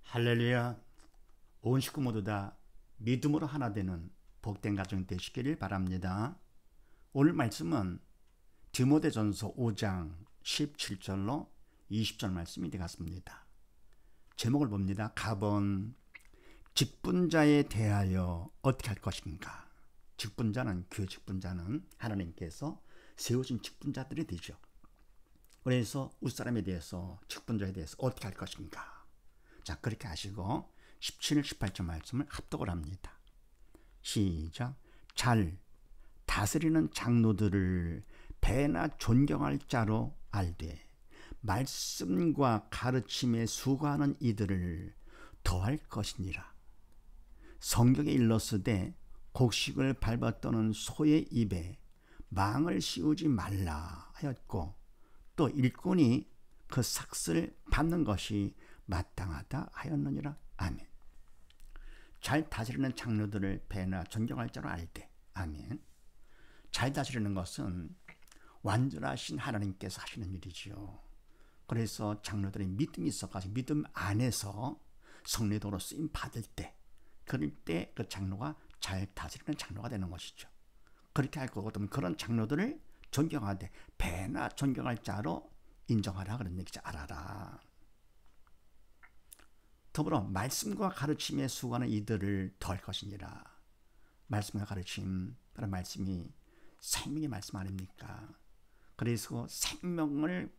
할렐루야. 온 식구 모두 다 믿음으로 하나 되는 복된 가정 되시기를 바랍니다. 오늘 말씀은 디모데전서 5장 17절로 20절 말씀이 되겠습니다. 제목을 봅니다. 갑은 직분자에 대하여 어떻게 할 것인가. 직분자는 교회 직분자는 하나님께서 세우신 직분자들이 되죠. 그래서 웃사람에 대해서 직분자에 대해서 어떻게 할 것인가. 자, 그렇게 하시고 17, 18절 말씀을 합독을 합니다. 시작. 잘 다스리는 장로들을 배나 존경할 자로 알되 말씀과 가르침에 수고하는 이들을 더할 것이니라. 성경에 일렀으되 곡식을 밟아떠는 소의 입에 망을 씌우지 말라 하였고 또 일꾼이 그 삭슬 받는 것이 마땅하다 하였느니라. 아멘. 잘 다스리는 장로들을 배나 존경할 자로 알되. 아멘. 잘 다스리는 것은 완전하신 하나님께서 하시는 일이지요. 그래서 장로들이 믿음이 있어가지고 믿음 안에서 성례도로 쓰임 받을 때, 그럴 때 그 장로가 잘 다스리는 장로가 되는 것이죠. 그렇게 할 거거든. 그런 장로들을 존경하되 배나 존경할 자로 인정하라 그런 얘기죠. 알아라. 더불어 말씀과 가르침에 수고하는 이들을 더할 것이니라. 말씀과 가르침, 그런 말씀이 생명의 말씀 아닙니까? 그래서 생명을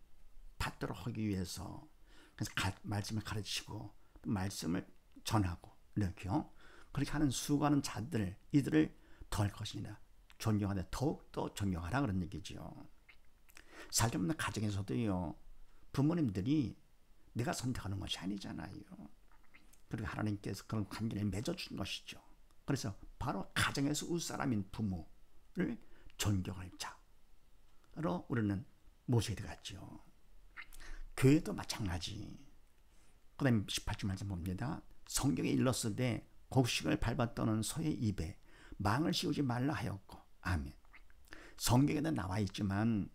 받도록 하기 위해서 그래서 말씀을 가르치고 말씀을 전하고 이렇게요. 그렇게 하는 수고하는 자들, 이들을 더할 것이니라. 존경하되 더욱더 존경하라 그런 얘기죠. 살다 보면 가정에서도요, 부모님들이 내가 선택하는 것이 아니잖아요. 그리고 하나님께서 그런 관계를 맺어준 것이죠. 그래서 바로 가정에서 웃사람인 부모를 존경할 자로 우리는 모셔야 되겠죠. 교회도 마찬가지. 그 다음에 18절 말씀 봅니다. 성경에 일렀으되 곡식을 밟아떠는 소의 입에 망을 씌우지 말라 하였고. 아멘. 성경에는 나와 있지만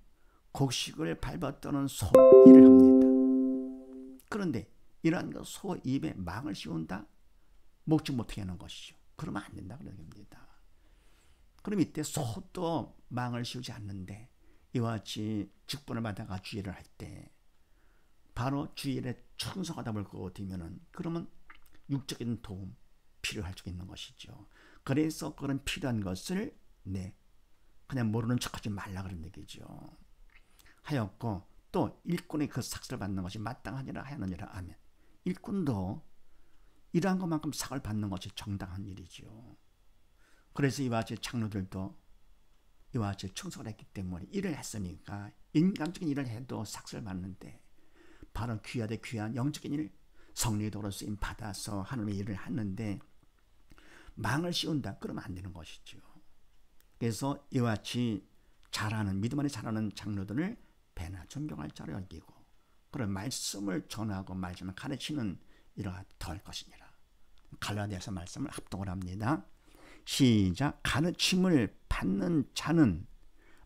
곡식을 밟아떠는 소 일을 합니다. 그런데 이러한 소 입에 망을 씌운다? 먹지 못하게 하는 것이죠. 그러면 안 된다 그런 겁니다. 그럼 이때 소도 망을 씌우지 않는데 이와 같이 직분을 받아가 주의를 할 때 바로 주일에 충성하다 볼 거 되면은 그러면 육적인 도움 필요할 수 있는 것이죠. 그래서 그런 필요한 것을 그냥 모르는 척하지 말라 그런 얘기죠. 하였고 또 일꾼의 그 삭슬을 받는 것이 마땅하니라 하였느니라. 아멘. 일꾼도 일한 것만큼 삭을 받는 것이 정당한 일이죠. 그래서 이와 같이 장로들도 이와 같이 충성을 했기 때문에 일을 했으니까 인간적인 일을 해도 삭슬을 받는데 바로 귀하되 귀한 영적인 일, 성례도로 쓰임 받아서 하나님의 일을 하는데 망을 씌운다 그러면 안 되는 것이죠. 그래서 이와 같이 잘하는 믿음 안에 잘하는 장로들을 배나 존경할 자로 여기고 그런 말씀을 전하고 말씀을 가르치는 이러한 더할 것이니라. 갈라디아서 말씀을 합독을 합니다. 시작. 가르침을 받는 자는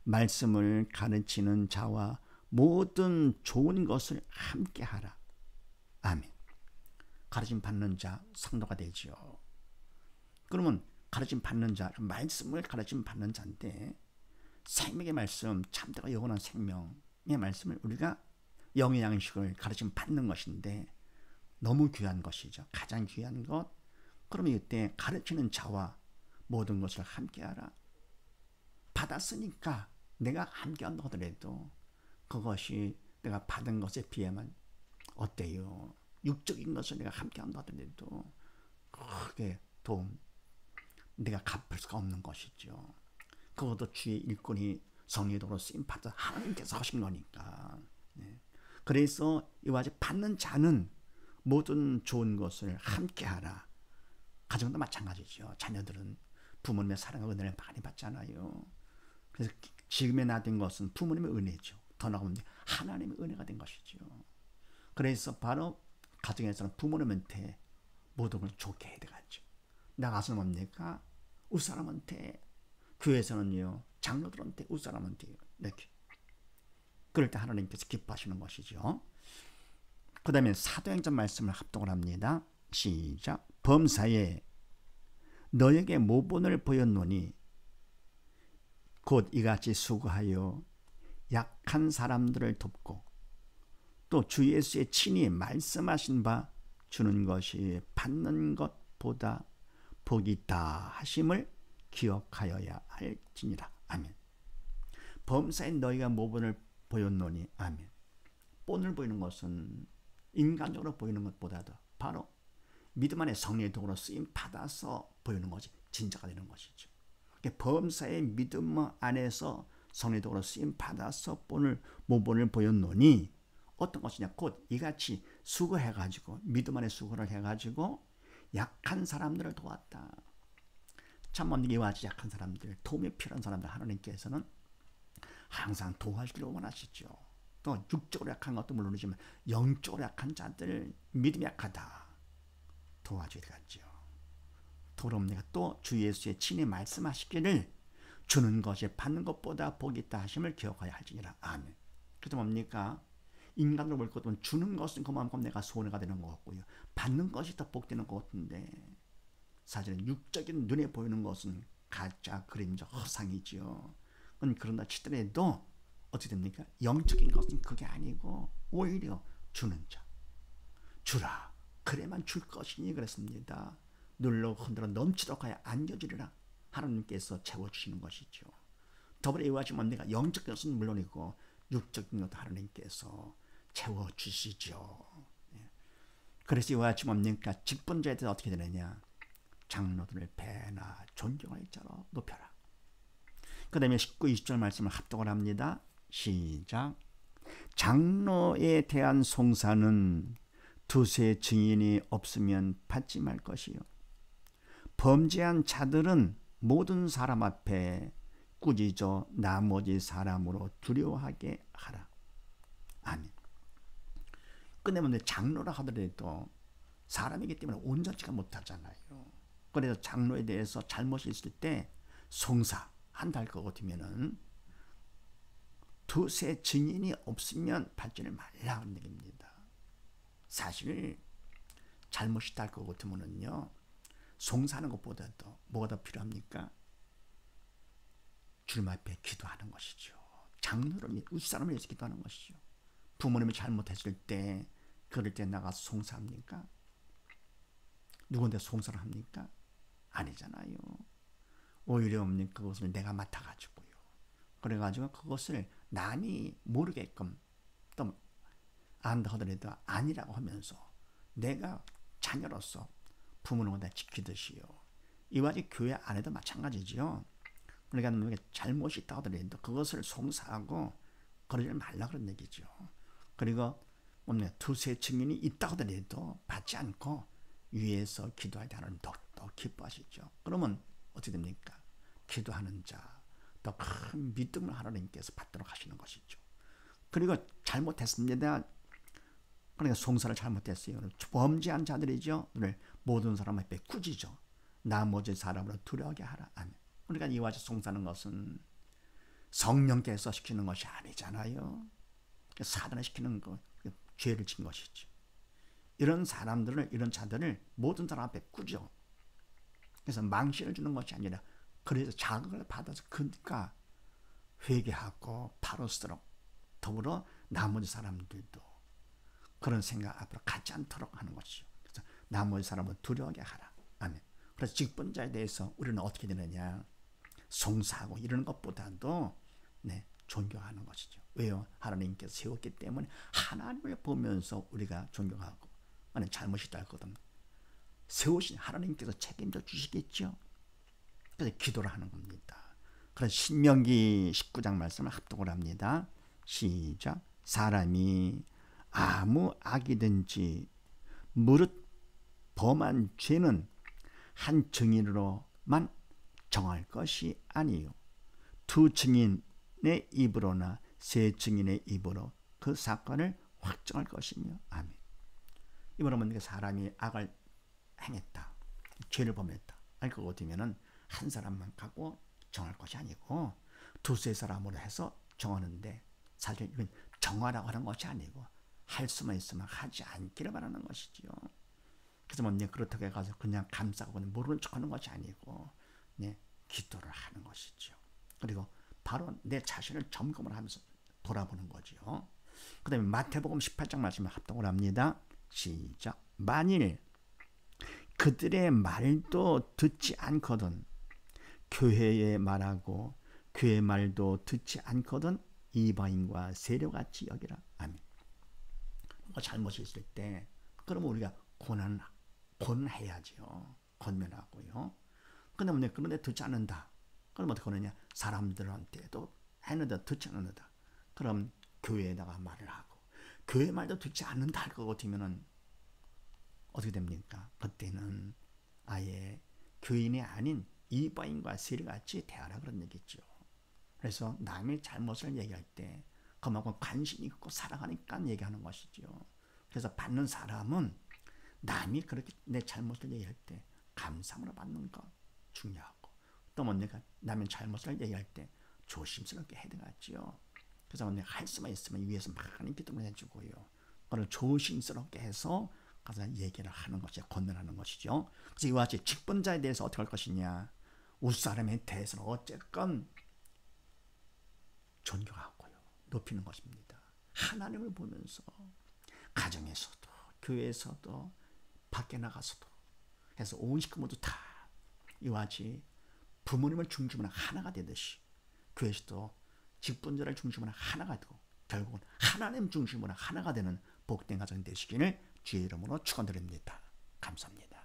말씀을 가르치는 자와 모든 좋은 것을 함께 하라. 아멘. 가르침 받는 자 성도가 되지요. 그러면 가르침 받는 자, 말씀을 가르침 받는 자인데 생명의 말씀, 참되고 영원한 생명의 말씀을 우리가 영의 양식을 가르침 받는 것인데 너무 귀한 것이죠. 가장 귀한 것. 그러면 이때 가르치는 자와 모든 것을 함께하라. 받았으니까 내가 함께한다 하더라도 그것이 내가 받은 것에 비하면 어때요? 육적인 것을 내가 함께한다 하더라도 크게 도움 내가 갚을 수가 없는 것이죠. 그것도 주의 일꾼이 성례도로 쓰임 받아 하나님께서 하신 거니까. 그래서 이와 같이 받는 자는 모든 좋은 것을 함께하라. 가정도 마찬가지죠. 자녀들은 부모님의 사랑과 은혜를 많이 받잖아요. 그래서 지금의 나 된 것은 부모님의 은혜죠. 더 나가면 하나님의 은혜가 된 것이죠. 그래서 바로 가정에서는 부모님한테 모든 걸 좋게 해야 되겠죠. 나가서는 뭡니까? 웃사람한테, 교회에서는요, 장로들한테, 웃사람한테 이렇게. 그럴 때 하나님께서 기뻐하시는 것이죠. 그 다음에 사도행전 말씀을 합독을 합니다. 시작. 범사에 너에게 모본을 보였노니 곧 이같이 수고하여 약한 사람들을 돕고 또 주 예수의 친히 말씀하신 바 주는 것이 받는 것보다 복이 있다 하심을 기억하여야 할지니라. 아멘. 범사에 너희가 모본을 보였노니. 아멘. 본을 보이는 것은 인간적으로 보이는 것보다도 바로 믿음 안에 성령의 도구로 쓰임 받아서 보이는 것이 진짜가 되는 것이죠. 범사의 믿음 안에서 성령의 도구로 쓰임 받아서 모본을 보였노니 어떤 것이냐? 곧 이같이 수고해가지고 믿음 안에 수고를 해가지고 약한 사람들을 도왔다. 참 이와 같이 약한 사람들, 도움이 필요한 사람들 하나님께서는 항상 도와주기를 원하시죠. 또 육적으로 약한 것도 물론이지만 영적으로 약한 자들, 믿음이 약하다 도와주겠죠. 도움내가 또 주 예수의 친히 말씀하시기를 주는 것이 받는 것보다 복이 있다 하심을 기억하여 할지니라. 아멘. 그래서 뭡니까? 인간으로 볼 것은 주는 것은 그만큼 내가 손해가 되는 것 같고요. 받는 것이 더 복되는 것 같은데 사실은 육적인 눈에 보이는 것은 가짜, 그림자, 허상이지요. 그러나 치더라도 어떻게 됩니까? 영적인 것은 그게 아니고 오히려 주는 자. 주라. 그래만 줄 것이니 그랬습니다. 눌러 흔들어 넘치도록 하여 안겨주리라. 하나님께서 채워주시는 것이죠. 더불어 이와 같이 내가 영적인 것은 물론이고 육적인 것도 하나님께서 채워주시죠. 그래서 이와 같이 뭡니까? 직분자에 대해서 어떻게 되느냐? 장로들을 배나 존경할 자로 높여라. 그 다음에 19, 20절 말씀을 합독을 합니다. 시작. 장로에 대한 송사는 두세 증인이 없으면 받지 말 것이요. 범죄한 자들은 모든 사람 앞에 꾸짖어 나머지 사람으로 두려워하게 하라. 아멘. 끝내면 장로라 하더라도 사람이기 때문에 온전치가 못하잖아요. 그래서 장로에 대해서 잘못이 있을 때 송사한다 할 것 같으면은 두세 증인이 없으면 받지를 말라는 얘기입니다. 사실 잘못이 있다 할 것 같으면은요, 송사하는 것보다도 뭐가 더 필요합니까? 주님 앞에 기도하는 것이죠. 장로를 윗사람을 위해서 기도하는 것이죠. 부모님이 잘못했을 때 그럴 때 나가서 송사합니까? 누구한테 송사를 합니까? 아니잖아요. 오히려 그것을 내가 맡아가지고요. 그래가지고 그것을 남이 모르게끔 또 안다 하더라도 아니라고 하면서 내가 자녀로서 부모님을 지키듯이요. 이와 같이 교회 안에도 마찬가지죠. 그러니까 잘못이 있다 하더라도 그것을 송사하고 그러지 말라 그런 얘기죠. 그리고 두세 증인이 있다 하더라도 받지 않고 위에서 기도할 때 하나님 더 기뻐하시죠. 그러면 어떻게 됩니까? 기도하는 자, 더 큰 믿음을 하나님께서 받도록 하시는 것이죠. 그리고 잘못했습니다. 그러니까 송사를 잘못했어요. 범죄한 자들이죠. 오늘 모든 사람 앞에 꾸짖어 나머지 사람으로 두려워하게 하라. 아멘. 그러니까 이와 같이 송사하는 것은 성령께서 시키는 것이 아니잖아요. 사단을 시키는 것, 죄를 진 것이죠. 이런 사람들을, 이런 자들을 모든 사람 앞에 꾸짖어. 그래서 망신을 주는 것이 아니라 그래서 자극을 받아서 그러니까 회개하고 바로 쓰도록 더불어 나머지 사람들도 그런 생각 앞으로 갖지 않도록 하는 것이죠. 그래서 나머지 사람을 두려워하게 하라. 아멘. 그래서 직분자에 대해서 우리는 어떻게 되느냐? 송사하고 이러는 것보다도 존경하는 것이죠. 왜요? 하나님께서 세웠기 때문에 하나님을 보면서 우리가 존경하고 아니 잘못이 있다 했거든. 세우신 하나님께서 책임져 주시겠죠. 그래서 기도를 하는 겁니다. 그래서 신명기 19장 말씀을 합독을 합니다. 시작. 사람이 아무 악이든지 무릇 범한 죄는 한 증인으로만 정할 것이 아니요 두 증인의 입으로나 세 증인의 입으로 그 사건을 확정할 것이며. 아멘. 이번에 사람이 악을 행했다, 죄를 범했다 알 것 같으면은 한 사람만 갖고 정할 것이 아니고 두세 사람으로 해서 정하는데 사실 이건 정하라고 하는 것이 아니고 할 수만 있으면 하지 않기를 바라는 것이지요. 그래서 뭐 그렇다고 해가지고 그냥 감싸고 모르는 척하는 것이 아니고 기도를 하는 것이죠. 그리고 바로 내 자신을 점검을 하면서 돌아보는 거죠. 그 다음에 마태복음 18장 말씀을 합독을 합니다. 시작. 만일 그들의 말도 듣지 않거든 교회의 말하고 교회 말도 듣지 않거든 이방인과 세력같이 여기라. 아멘. 뭔가 잘못이 있을 때 그러면 우리가 권해야죠. 권면하고요. 그런데 듣지 않는다. 그럼 어떻게 하느냐? 사람들한테도 했는데 듣지 않는다. 그럼 교회에다가 말을 하고 교회 말도 듣지 않는다 할 것 같으면은 어떻게 됩니까? 그때는 아예 교인이 아닌 이방인과 세력같이 대하라 그런 얘기죠. 그래서 남의 잘못을 얘기할 때 그만큼 관심 있고 사랑하니까 얘기하는 것이죠. 그래서 받는 사람은 남이 그렇게 내 잘못을 얘기할 때 감상으로 받는 거 중요하고 또 내가 남의 잘못을 얘기할 때 조심스럽게 해야 되겠죠. 그래서 할 수만 있으면 위에서 많이 기도를 해주고요. 그걸 조심스럽게 해서 가서 얘기를 하는 것이 권면하는 것이죠. 그래서 이와 같이 직분자에 대해서 어떻게 할 것이냐. 웃사람에 대해서는 어쨌건 존경하고요. 높이는 것입니다. 하나님을 보면서 가정에서도 교회에서도 밖에 나가서도 해서 온 식구 모두 다 이와 같이 부모님을 중심으로 하나가 되듯이 교회에서도 직분자를 중심으로 하나가 되고 결국은 하나님 중심으로 하나가 되는 복된 가정 되시기를 주의 이름으로 축원드립니다. 감사합니다.